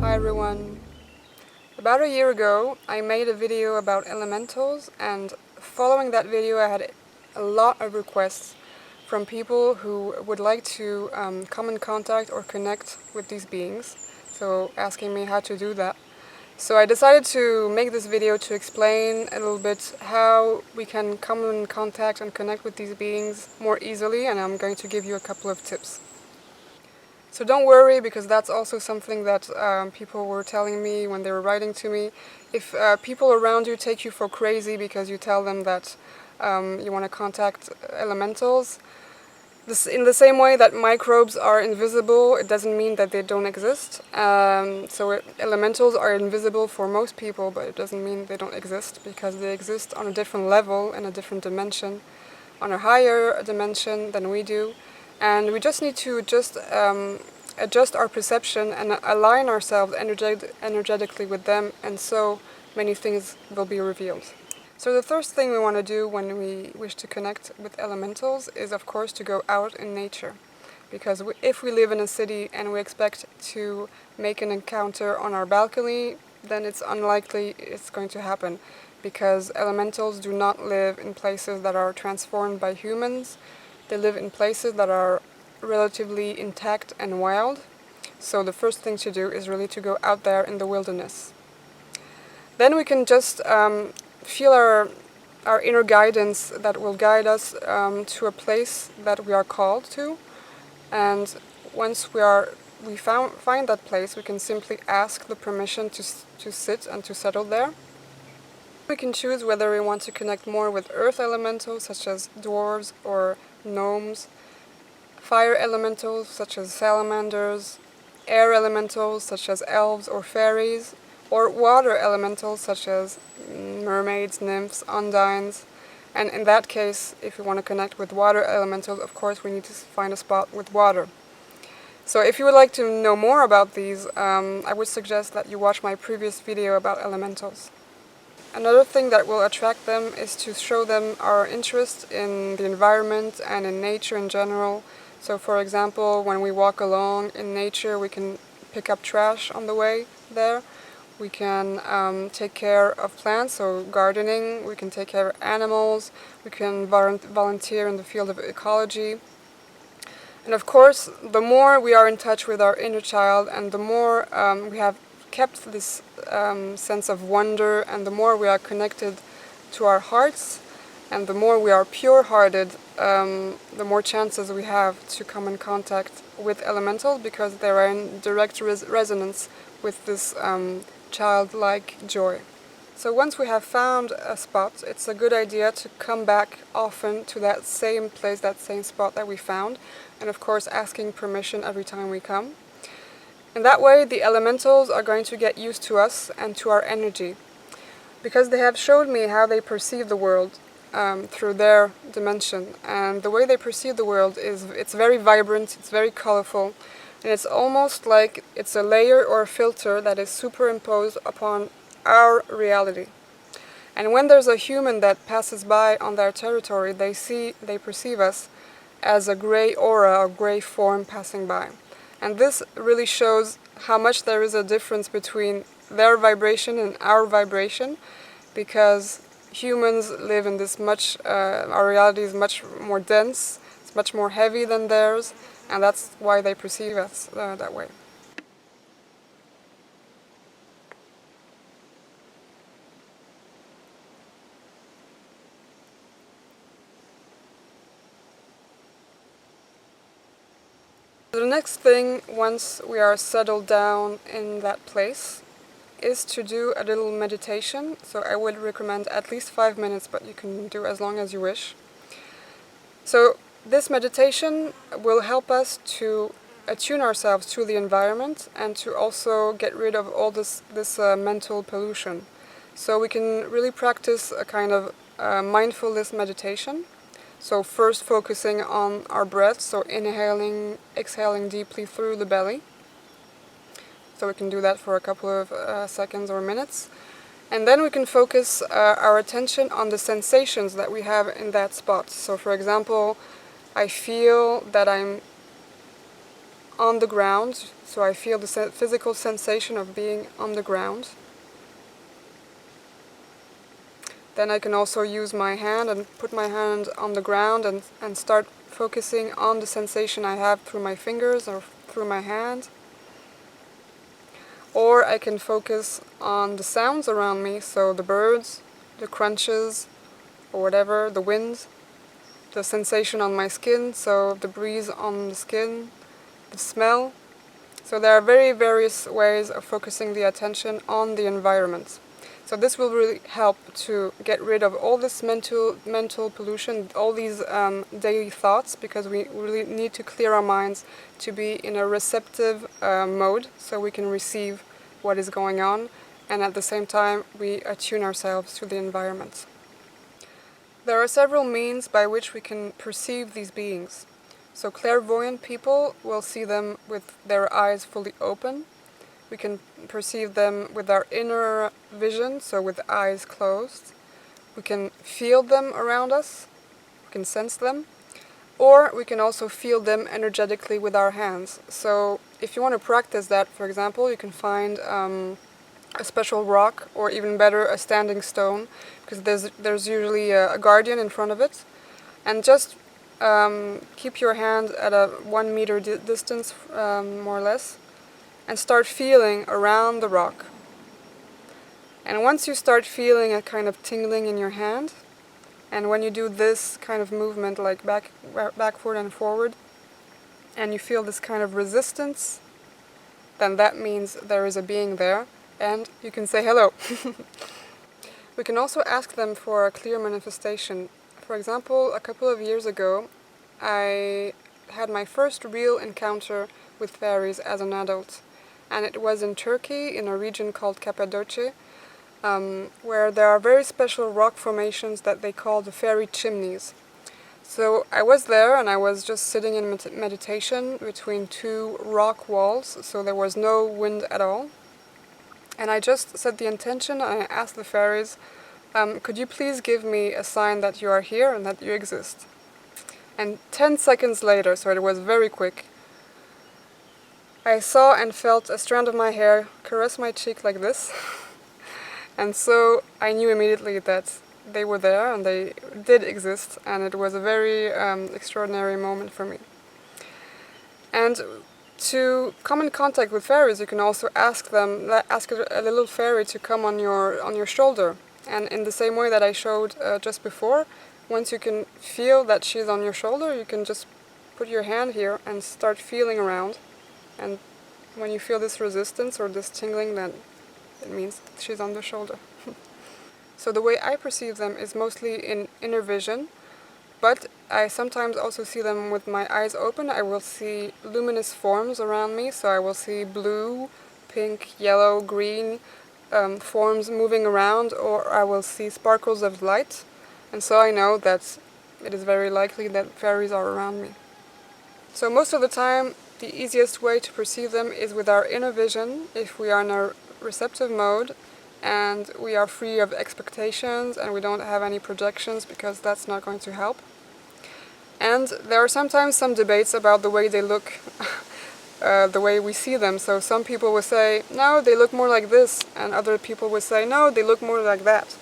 Hi everyone. About a year ago I made a video about elementals, and following that video I had a lot of requests from people who would like to come in contact or connect with these beings, so asking me how to do that. So I decided to make this video to explain a little bit how we can come in contact and connect with these beings more easily, and I'm going to give you a couple of tips. So don't worry, because that's also something that people were telling me when they were writing to me. If people around you take you for crazy because you tell them that you want to contact elementals, in the same way that microbes are invisible, it doesn't mean that they don't exist. Elementals are invisible for most people, but it doesn't mean they don't exist, because they exist on a different level, in a different dimension, on a higher dimension than we do. And we just need to adjust our perception and align ourselves energetically with them, and so many things will be revealed. So the first thing we want to do when we wish to connect with elementals is, of course, to go out in nature. Because if we live in a city and we expect to make an encounter on our balcony, then it's unlikely it's going to happen, because elementals do not live in places that are transformed by humans. They live in places that are relatively intact and wild. So the first thing to do is really to go out there in the wilderness. Then we can just feel our inner guidance that will guide us to a place that we are called to. And once we find that place, we can simply ask the permission to sit and to settle there. We can choose whether we want to connect more with earth elementals, such as dwarves or gnomes, fire elementals, such as salamanders, air elementals, such as elves or fairies, or water elementals, such as mermaids, nymphs, undines. And in that case, if we want to connect with water elementals, of course we need to find a spot with water. So if you would like to know more about these, I would suggest that you watch my previous video about elementals. Another thing that will attract them is to show them our interest in the environment and in nature in general. So for example, when we walk along in nature, we can pick up trash on the way there. We can take care of plants, so gardening. We can take care of animals. We can volunteer in the field of ecology. And of course, the more we are in touch with our inner child, and the more we have kept this sense of wonder, and the more we are connected to our hearts, and the more we are pure-hearted, the more chances we have to come in contact with elementals, because they are in direct resonance with this childlike joy. So once we have found a spot, it's a good idea to come back often to that same place, that same spot that we found, and of course asking permission every time we come. And that way the elementals are going to get used to us and to our energy, because they have showed me how they perceive the world through their dimension. And the way they perceive the world it's very vibrant, it's very colorful, and it's almost like it's a layer or a filter that is superimposed upon our reality. And when there's a human that passes by on their territory, they perceive us as a gray aura, a gray form passing by. And this really shows how much there is a difference between their vibration and our vibration, because humans live in this our reality is much more dense, it's much more heavy than theirs, and that's why they perceive us that way. The next thing, once we are settled down in that place, is to do a little meditation. So I would recommend at least 5 minutes, but you can do as long as you wish. So this meditation will help us to attune ourselves to the environment, and to also get rid of all this mental pollution. So we can really practice a kind of mindfulness meditation. So first focusing on our breath, so inhaling, exhaling deeply through the belly. So we can do that for a couple of seconds or minutes. And then we can focus our attention on the sensations that we have in that spot. So for example, I feel that I'm on the ground, so I feel the physical sensation of being on the ground. Then I can also use my hand and put my hand on the ground and start focusing on the sensation I have through my fingers or through my hand. Or I can focus on the sounds around me, so the birds, the crunches, or whatever, the wind, the sensation on my skin, so the breeze on the skin, the smell. So there are very various ways of focusing the attention on the environment. So this will really help to get rid of all this mental pollution, all these daily thoughts, because we really need to clear our minds to be in a receptive mode, so we can receive what is going on, and at the same time we attune ourselves to the environment. There are several means by which we can perceive these beings. So clairvoyant people will see them with their eyes fully open. We can perceive them with our inner vision, so with eyes closed. We can feel them around us, we can sense them, or we can also feel them energetically with our hands. So if you want to practice that, for example, you can find a special rock, or even better, a standing stone, because there's usually a guardian in front of it, and just keep your hand at a 1 meter distance, more or less, and start feeling around the rock. And once you start feeling a kind of tingling in your hand, and when you do this kind of movement, like backward and forward, and you feel this kind of resistance, then that means there is a being there, and you can say hello. We can also ask them for a clear manifestation. For example, a couple of years ago, I had my first real encounter with fairies as an adult. And it was in Turkey, in a region called Cappadocia, where there are very special rock formations that they call the fairy chimneys. So I was there, and I was just sitting in meditation between two rock walls, so there was no wind at all. And I just set the intention, and I asked the fairies, could you please give me a sign that you are here and that you exist? And 10 seconds later, so it was very quick, I saw and felt a strand of my hair caress my cheek like this. And so I knew immediately that they were there and they did exist, and it was a very extraordinary moment for me. And to come in contact with fairies, you can also ask a little fairy to come on your shoulder. And in the same way that I showed just before, once you can feel that she's on your shoulder, you can just put your hand here and start feeling around. And when you feel this resistance or this tingling, then it means she's on the shoulder. So the way I perceive them is mostly in inner vision, but I sometimes also see them with my eyes open. I will see luminous forms around me, so I will see blue, pink, yellow, green forms moving around, or I will see sparkles of light, and so I know that it is very likely that fairies are around me. So most of the time, the easiest way to perceive them is with our inner vision, if we are in a receptive mode, and we are free of expectations and we don't have any projections, because that's not going to help. And there are sometimes some debates about the way they look, the way we see them. So some people will say, no, they look more like this, and other people will say, no, they look more like that.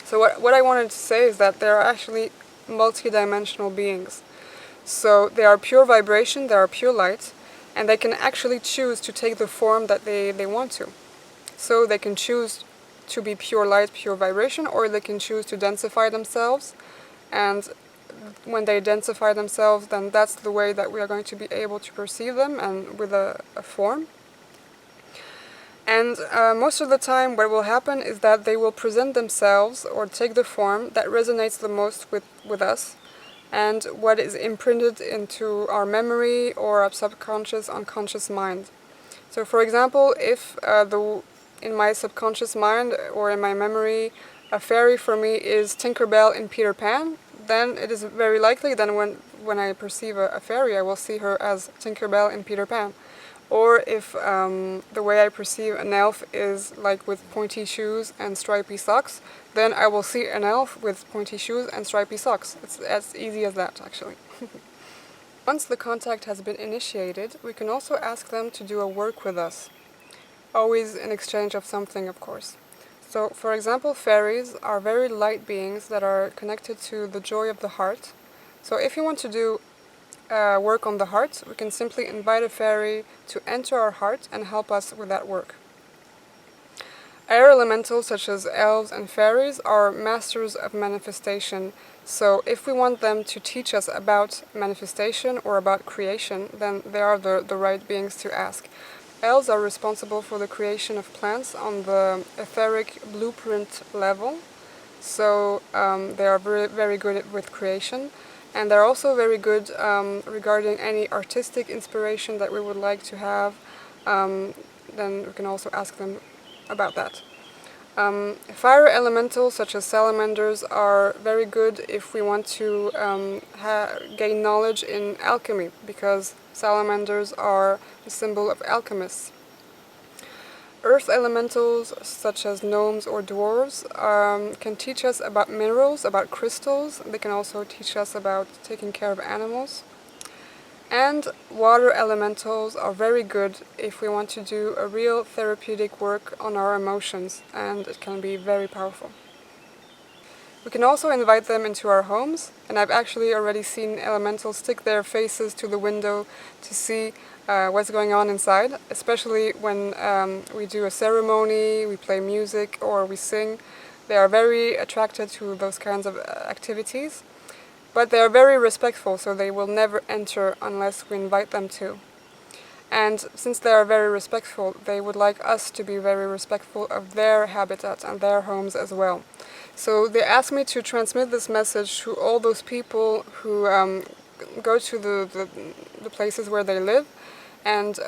So what I wanted to say is that there are actually multi-dimensional beings. So they are pure vibration, they are pure light, and they can actually choose to take the form that they want to. So they can choose to be pure light, pure vibration, or they can choose to densify themselves. And when they densify themselves, then that's the way that we are going to be able to perceive them, and with a form. And most of the time what will happen is that they will present themselves or take the form that resonates the most with us, and what is imprinted into our memory or our subconscious, unconscious mind. So for example, if in my subconscious mind or in my memory, a fairy for me is Tinkerbell in Peter Pan, then it is very likely that when I perceive a fairy, I will see her as Tinkerbell in Peter Pan. Or if the way I perceive an elf is like with pointy shoes and stripy socks, then I will see an elf with pointy shoes and stripy socks. It's as easy as that, actually. Once the contact has been initiated, we can also ask them to do a work with us, always in exchange of something, of course. So, for example, fairies are very light beings that are connected to the joy of the heart. So if you want to do work on the heart, we can simply invite a fairy to enter our heart and help us with that work. Air elementals such as elves and fairies are masters of manifestation, so if we want them to teach us about manifestation or about creation, then they are the right beings to ask. Elves are responsible for the creation of plants on the etheric blueprint level, so they are very good with creation, and they're also very good regarding any artistic inspiration that we would like to have. Then we can also ask them about that. Fire elementals such as salamanders are very good if we want to gain knowledge in alchemy, because salamanders are the symbol of alchemists. Earth elementals such as gnomes or dwarves can teach us about minerals, about crystals. They can also teach us about taking care of animals. And water elementals are very good if we want to do a real therapeutic work on our emotions, and it can be very powerful. We can also invite them into our homes, and I've actually already seen elementals stick their faces to the window to see what's going on inside, especially when we do a ceremony, we play music, or we sing. They are very attracted to those kinds of activities. But they are very respectful, so they will never enter unless we invite them to. And since they are very respectful, they would like us to be very respectful of their habitat and their homes as well. So they asked me to transmit this message to all those people who go to the places where they live and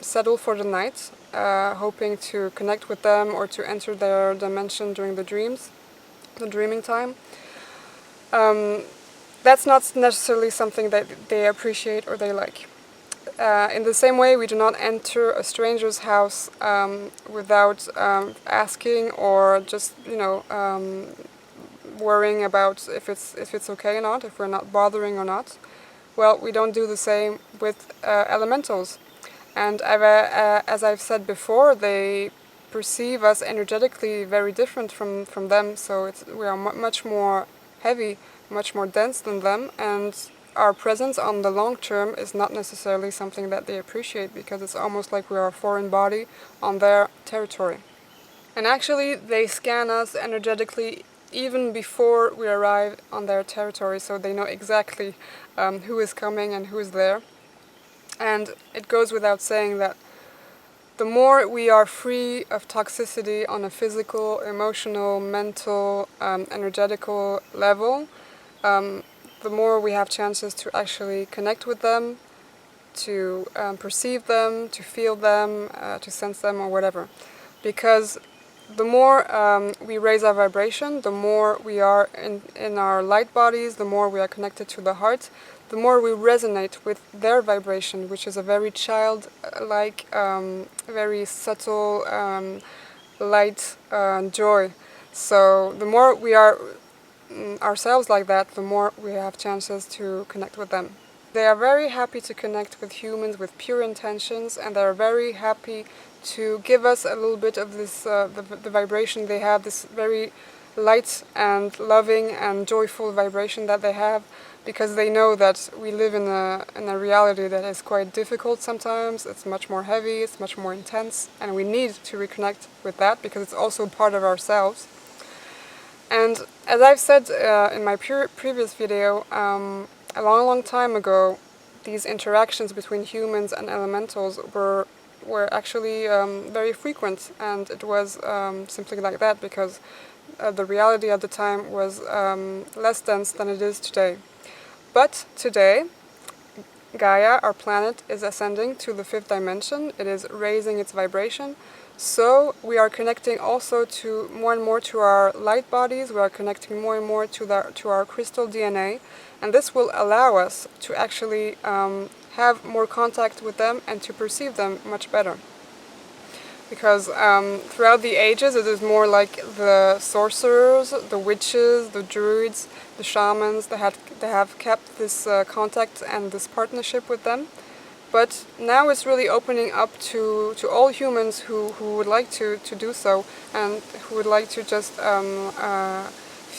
settle for the night, hoping to connect with them or to enter their dimension during the dreaming time. That's not necessarily something that they appreciate or they like. In the same way, we do not enter a stranger's house without asking or just, worrying about if it's okay or not, if we're not bothering or not. Well, we don't do the same with elementals. And as I've said before, they perceive us energetically very different from them, so we are much more heavy, much more dense than them, and our presence on the long term is not necessarily something that they appreciate, because it's almost like we are a foreign body on their territory. And actually, they scan us energetically even before we arrive on their territory, so they know exactly who is coming and who is there. And it goes without saying that the more we are free of toxicity on a physical, emotional, mental, energetical level, the more we have chances to actually connect with them, to perceive them, to feel them, to sense them, or whatever. Because the more we raise our vibration, the more we are in our light bodies, the more we are connected to the heart, the more we resonate with their vibration, which is a very childlike, very subtle, light joy. So the more we are ourselves like that, the more we have chances to connect with them. They are very happy to connect with humans with pure intentions, and they are very happy to give us a little bit of this, the vibration they have, this very light and loving and joyful vibration that they have, because they know that we live in a reality that is quite difficult sometimes. It's much more heavy, it's much more intense, and we need to reconnect with that because it's also part of ourselves. And as I've said in my previous video, a long time ago, these interactions between humans and elementals were actually very frequent, and it was simply like that because the reality at the time was less dense than it is today. But today, Gaia, our planet, is ascending to the 5th dimension. It is raising its vibration. So we are connecting also to more and more to our light bodies. We are connecting more and more to our crystal DNA, and this will allow us to actually have more contact with them and to perceive them much better. because throughout the ages it is more like the sorcerers, the witches, the druids, the shamans that have kept this contact and this partnership with them. But now it's really opening up to all humans who would like to do so, and who would like to just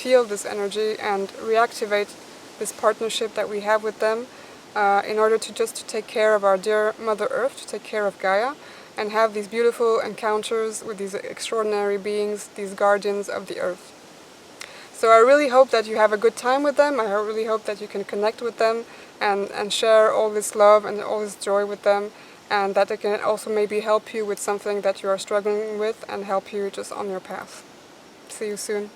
feel this energy and reactivate this partnership that we have with them, in order to just take care of our dear Mother Earth, to take care of Gaia, and have these beautiful encounters with these extraordinary beings, these guardians of the Earth. So I really hope that you have a good time with them. I really hope that you can connect with them and share all this love and all this joy with them, and that they can also maybe help you with something that you are struggling with and help you just on your path. See you soon.